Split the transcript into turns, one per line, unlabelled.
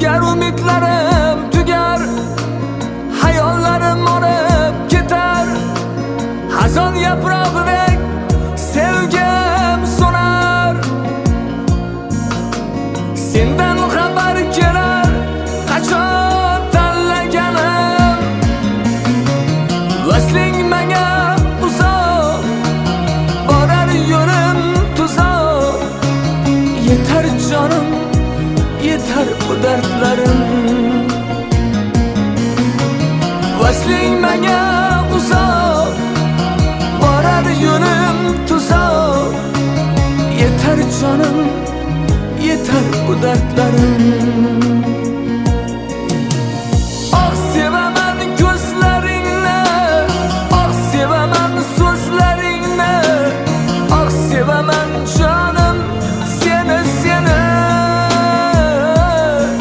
tugar umidlarim, tugar hayollarim olib ketar. Hazon yaprog'idek sevgim so'nar. Sendan xabar kelar qachon tanlaganim. Vasling menga uzoq, borar yo'lim tuzoq. Yetar jonim, yetar bu dardlarim. Vasling menga uzoq, borar yo'lim tuzoq. Yetar jonim, yetar bu dardlarim.